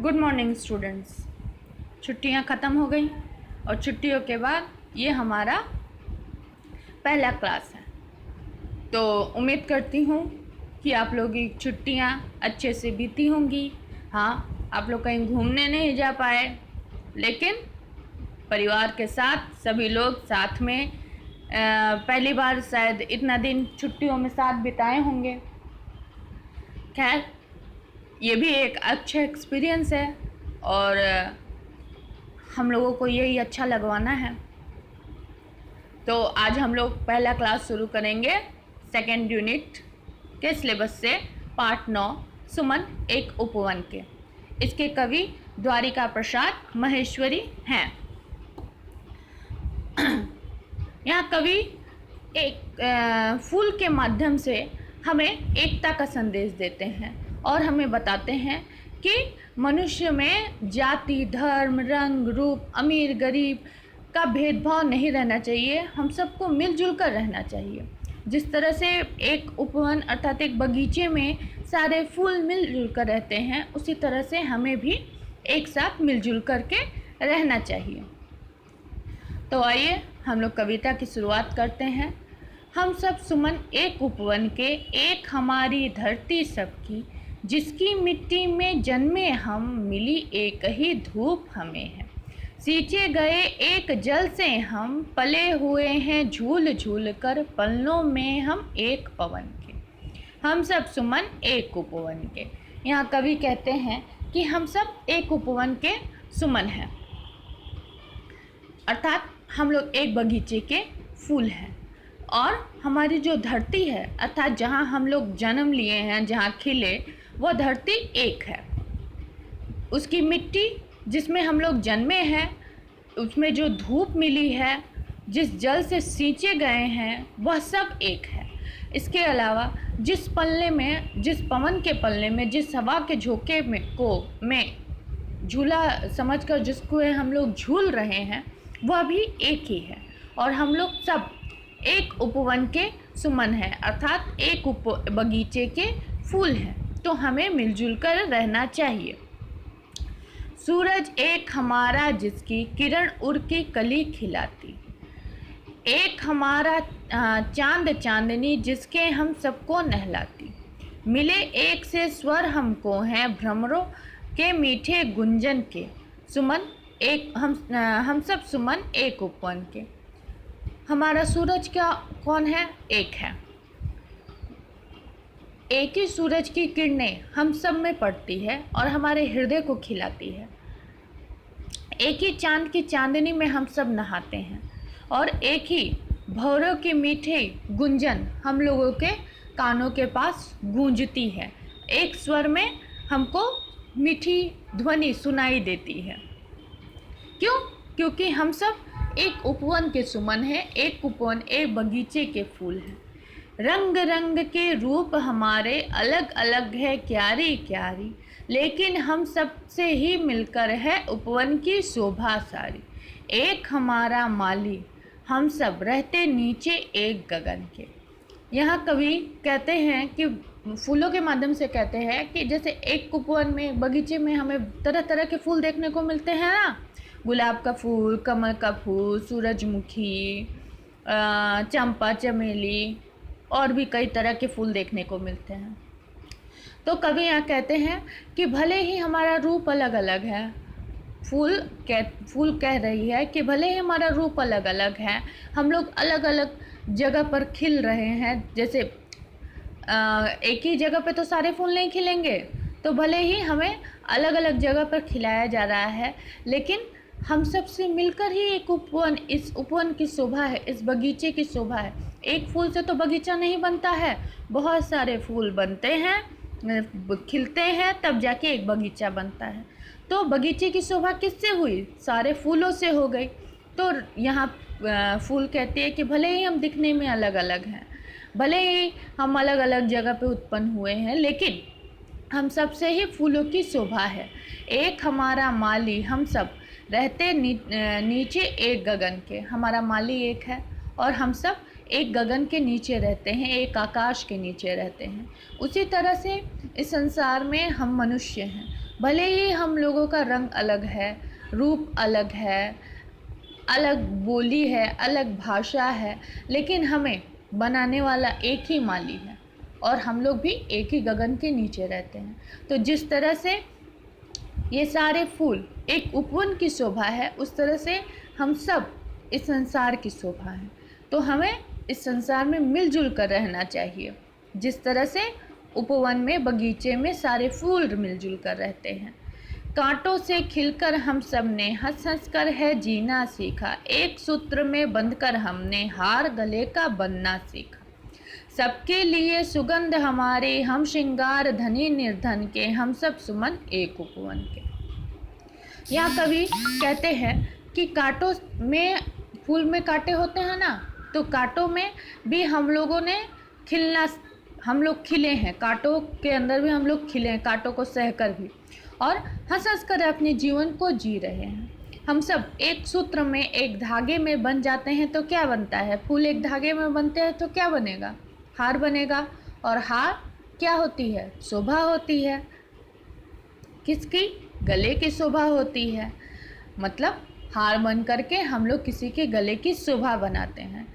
Good morning students. छुट्टियां ख़त्म हो गई और छुट्टियों के बाद ये हमारा पहला क्लास है। तो उम्मीद करती हूँ कि आप लोगों की छुट्टियां अच्छे से बीती होंगी। हाँ, आप लोग कहीं घूमने नहीं जा पाए, लेकिन परिवार के साथ सभी लोग साथ में पहली बार शायद इतना दिन छुट्टियों में साथ बिताए होंगे। खैर, ये भी एक अच्छा एक्सपीरियंस है और हम लोगों को यही अच्छा लगवाना है। तो आज हम लोग पहला क्लास शुरू करेंगे सेकेंड यूनिट के सिलेबस से, पार्ट 9 सुमन एक उपवन के। इसके कवि द्वारिका प्रसाद महेश्वरी हैं। यहाँ कवि एक फूल के माध्यम से हमें एकता का संदेश देते हैं और हमें बताते हैं कि मनुष्य में जाति, धर्म, रंग, रूप, अमीर गरीब का भेदभाव नहीं रहना चाहिए। हम सबको मिलजुल कर रहना चाहिए। जिस तरह से एक उपवन अर्थात एक बगीचे में सारे फूल मिलजुल कर रहते हैं, उसी तरह से हमें भी एक साथ मिलजुल कर के रहना चाहिए। तो आइए हम लोग कविता की शुरुआत करते हैं। हम सब सुमन एक उपवन के, एक हमारी धरती सबकी, जिसकी मिट्टी में जन्मे हम, मिली एक ही धूप हमें है। सींचे गए एक जल से हम, पले हुए हैं झूल झूल कर, पलनों में हम एक पवन के। हम सब सुमन एक उपवन के। यहाँ कवि कहते हैं कि हम सब एक उपवन के सुमन हैं, अर्थात हम लोग एक बगीचे के फूल हैं। और हमारी जो धरती है, अर्थात जहाँ हम लोग जन्म लिए हैं, जहाँ खिले, वह धरती एक है। उसकी मिट्टी जिसमें हम लोग जन्मे हैं, उसमें जो धूप मिली है, जिस जल से सींचे गए हैं, वह सब एक है। इसके अलावा जिस पल्ले में, जिस पवन के पल्ले में, जिस हवा के झोंके में झूला समझकर जिसको हम लोग झूल रहे हैं, वह भी एक ही है। और हम लोग सब एक उपवन के सुमन हैं, अर्थात एक बगीचे के फूल हैं। तो हमें मिलजुल कर रहना चाहिए। सूरज एक हमारा जिसकी किरण उड़ के कली खिलाती, एक हमारा चांद चांदनी जिसके हम सबको नहलाती, मिले एक से स्वर हमको हैं भ्रमरों के मीठे गुंजन के। सुमन एक हम सब सुमन एक उपवन के। हमारा सूरज क्या कौन है? एक है। एक ही सूरज की किरणें हम सब में पड़ती है और हमारे हृदय को खिलाती है। एक ही चांद की चांदनी में हम सब नहाते हैं और एक ही भौरों के मीठे गुंजन हम लोगों के कानों के पास गूंजती है। एक स्वर में हमको मीठी ध्वनि सुनाई देती है। क्यों? क्योंकि हम सब एक उपवन के सुमन हैं। एक उपवन एक बगीचे के फूल हैं। रंग रंग के रूप हमारे अलग अलग है क्यारी क्यारी, लेकिन हम सब से ही मिलकर है उपवन की शोभा सारी। एक हमारा माली, हम सब रहते नीचे एक गगन के। यहाँ कवि कहते हैं कि फूलों के माध्यम से कहते हैं कि जैसे एक उपवन में, बगीचे में हमें तरह तरह के फूल देखने को मिलते हैं ना, गुलाब का फूल, कमल का फूल, सूरजमुखी, चंपा, चमेली और भी कई तरह के फूल देखने को मिलते हैं। तो कवि यहाँ कहते हैं कि भले ही हमारा रूप अलग अलग है, फूल कह रही है कि भले ही हमारा रूप अलग अलग है, हम लोग अलग अलग जगह पर खिल रहे हैं। जैसे एक ही जगह पे तो सारे फूल नहीं खिलेंगे, तो भले ही हमें अलग अलग जगह पर खिलाया जा रहा है, लेकिन हम सब से मिलकर ही एक उपवन, इस उपवन की शोभा है, इस बगीचे की शोभा है। एक फूल से तो बगीचा नहीं बनता है, बहुत सारे फूल बनते हैं, खिलते हैं, तब जाके एक बगीचा बनता है। तो बगीचे की शोभा किससे हुई? सारे फूलों से हो गई। तो यहाँ फूल कहते हैं कि भले ही हम दिखने में अलग अलग हैं, भले ही हम अलग अलग जगह पे उत्पन्न हुए हैं, लेकिन हम सब से ही फूलों की शोभा है। एक हमारा माली, हम सब रहते नीचे एक गगन के। हमारा माली एक है और हम सब एक गगन के नीचे रहते हैं, एक आकाश के नीचे रहते हैं। उसी तरह से इस संसार में हम मनुष्य हैं, भले ही हम लोगों का रंग अलग है, रूप अलग है, अलग बोली है, अलग भाषा है, लेकिन हमें बनाने वाला एक ही माली है और हम लोग भी एक ही गगन के नीचे रहते हैं। तो जिस तरह से ये सारे फूल एक उपवन की शोभा है, उस तरह से हम सब इस संसार की शोभा है। तो हमें इस संसार में मिलजुल कर रहना चाहिए। जिस तरह से उपवन में, बगीचे में सारे फूल मिलजुल कर रहते हैं। कांटों से खिलकर हम सब ने हंस हंस कर है जीना सीखा, एक सूत्र में बंधकर हमने हार गले का बनना सीखा। सबके लिए सुगंध हमारे, हम श्रृंगार धनी निर्धन के, हम सब सुमन एक उपवन के। यहाँ कवि कहते हैं कि कांटों में, फूल में कांटे होते हैं ना, तो कांटों में भी हम लोगों ने खिलना, हम लोग खिले हैं, कांटों के अंदर भी हम लोग खिले हैं, कांटों को सहकर भी, और हंस हंस कर अपने जीवन को जी रहे हैं। हम सब एक सूत्र में, एक धागे में बन जाते हैं तो क्या बनता है? फूल एक धागे में बनते हैं तो क्या बनेगा? हार बनेगा। और हार क्या होती है? शोभा होती है। किसकी? गले की शोभा होती है। मतलब हार बन करके हम लोग किसी के गले की शोभा बनाते हैं।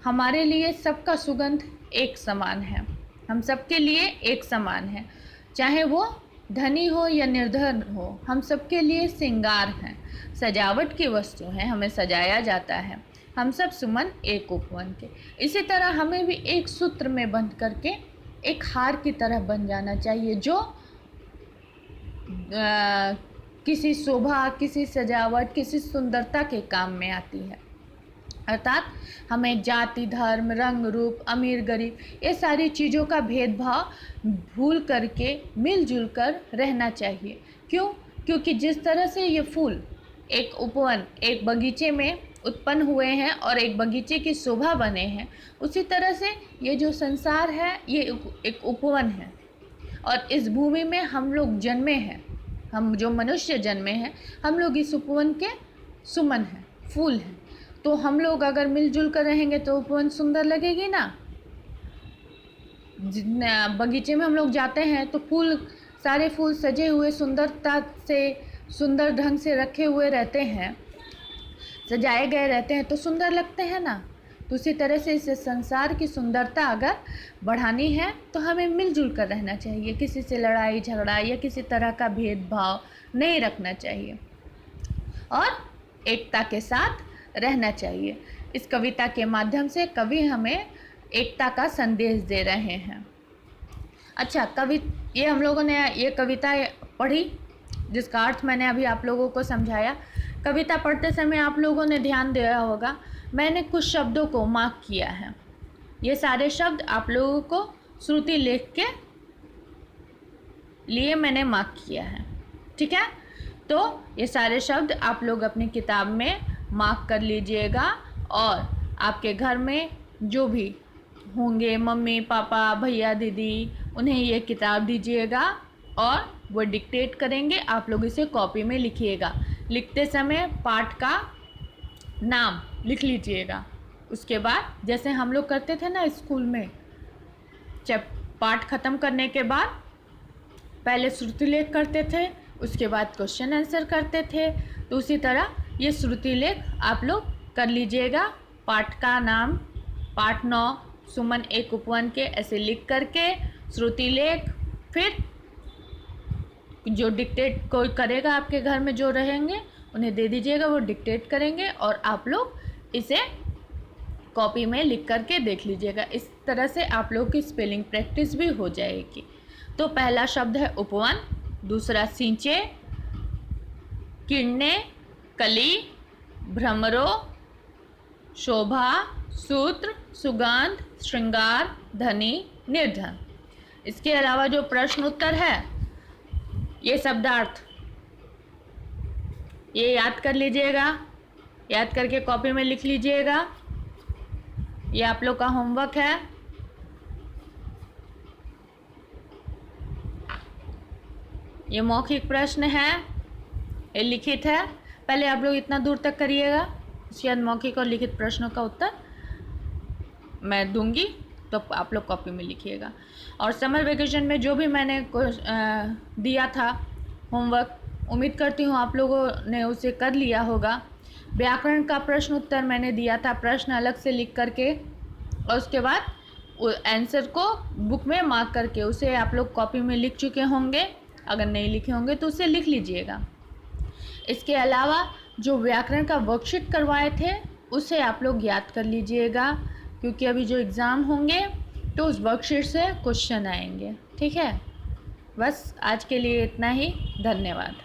हमारे लिए सबका सुगंध एक समान है, हम सबके लिए एक समान है, चाहे वो धनी हो या निर्धन हो, हम सबके लिए श्रृंगार हैं, सजावट की वस्तु हैं, हमें सजाया जाता है। हम सब सुमन एक उपवन के। इसी तरह हमें भी एक सूत्र में बंध करके एक हार की तरह बन जाना चाहिए, जो किसी शोभा, किसी सजावट, किसी सुंदरता के काम में आती है। अर्थात हमें जाति, धर्म, रंग, रूप, अमीर, गरीब, ये सारी चीज़ों का भेदभाव भूल करके मिलजुल कर रहना चाहिए। क्यों? क्योंकि जिस तरह से ये फूल एक उपवन, एक बगीचे में उत्पन्न हुए हैं और एक बगीचे की शोभा बने हैं, उसी तरह से ये जो संसार है ये एक उपवन है। और इस भूमि में हम लोग जन्मे हैं, हम जो मनुष्य जन्मे हैं, हम लोग इस उपवन के सुमन हैं, फूल हैं। तो हम लोग अगर मिलजुल कर रहेंगे तो उपवन सुंदर लगेगी ना। बगीचे में हम लोग जाते हैं तो फूल, सारे फूल सजे हुए सुंदरता से, सुंदर ढंग से रखे हुए रहते हैं, सजाए गए रहते हैं, तो सुंदर लगते हैं ना। तो उसी तरह से इस संसार की सुंदरता अगर बढ़ानी है तो हमें मिलजुल कर रहना चाहिए, किसी से लड़ाई झगड़ा या किसी तरह का भेदभाव नहीं रखना चाहिए और एकता के साथ रहना चाहिए। इस कविता के माध्यम से कवि हमें एकता का संदेश दे रहे हैं। अच्छा, ये हम लोगों ने ये कविता पढ़ी जिसका अर्थ मैंने अभी आप लोगों को समझाया। कविता पढ़ते समय आप लोगों ने ध्यान दिया होगा, मैंने कुछ शब्दों को मार्क किया है। ये सारे शब्द आप लोगों को श्रुति लेख के लिए मैंने मार्क किया है, ठीक है। तो ये सारे शब्द आप लोग अपनी किताब में मार्क कर लीजिएगा और आपके घर में जो भी होंगे, मम्मी पापा भैया दीदी, उन्हें ये किताब दीजिएगा और वो डिक्टेट करेंगे, आप लोग इसे कॉपी में लिखिएगा। लिखते समय पाठ का नाम लिख लीजिएगा। उसके बाद जैसे हम लोग करते थे ना स्कूल में, जब पाठ ख़त्म करने के बाद पहले श्रुति लेख करते थे, उसके बाद क्वेश्चन आंसर करते थे, तो उसी तरह ये श्रुति लेख आप लोग कर लीजिएगा। पाठ का नाम, पाठ 9 सुमन एक उपवन के, ऐसे लिख करके श्रुति लेख, फिर जो डिक्टेट कोई करेगा आपके घर में जो रहेंगे उन्हें दे दीजिएगा, वो डिक्टेट करेंगे और आप लोग इसे कॉपी में लिख करके देख लीजिएगा। इस तरह से आप लोग की स्पेलिंग प्रैक्टिस भी हो जाएगी। तो पहला शब्द है उपवन, दूसरा सींचे, किरणें, कली, भ्रमरों, शोभा, सूत्र, सुगंध, श्रृंगार, धनी, निर्धन। इसके अलावा जो प्रश्न उत्तर है, ये शब्दार्थ ये याद कर लीजिएगा, याद करके कॉपी में लिख लीजिएगा। ये आप लोग का होमवर्क है। ये मौखिक प्रश्न है, ये लिखित है। पहले आप लोग इतना दूर तक करिएगा, उसके बाद मौखिक और लिखित प्रश्नों का उत्तर मैं दूंगी, तो आप लोग कॉपी में लिखिएगा। और समर वेकेशन में जो भी मैंने दिया था होमवर्क। उम्मीद करती हूँ आप लोगों ने उसे कर लिया होगा। व्याकरण का प्रश्न उत्तर मैंने दिया था, प्रश्न अलग से लिख करके, और उसके बाद आंसर को बुक में मार्क करके उसे आप लोग कॉपी में लिख चुके होंगे। अगर नहीं लिखे होंगे तो उसे लिख लीजिएगा। इसके अलावा जो व्याकरण का वर्कशीट करवाए थे उसे आप लोग याद कर लीजिएगा, क्योंकि अभी जो एग्ज़ाम होंगे तो उस वर्कशीट से क्वेश्चन आएंगे। ठीक है, बस आज के लिए इतना ही। धन्यवाद।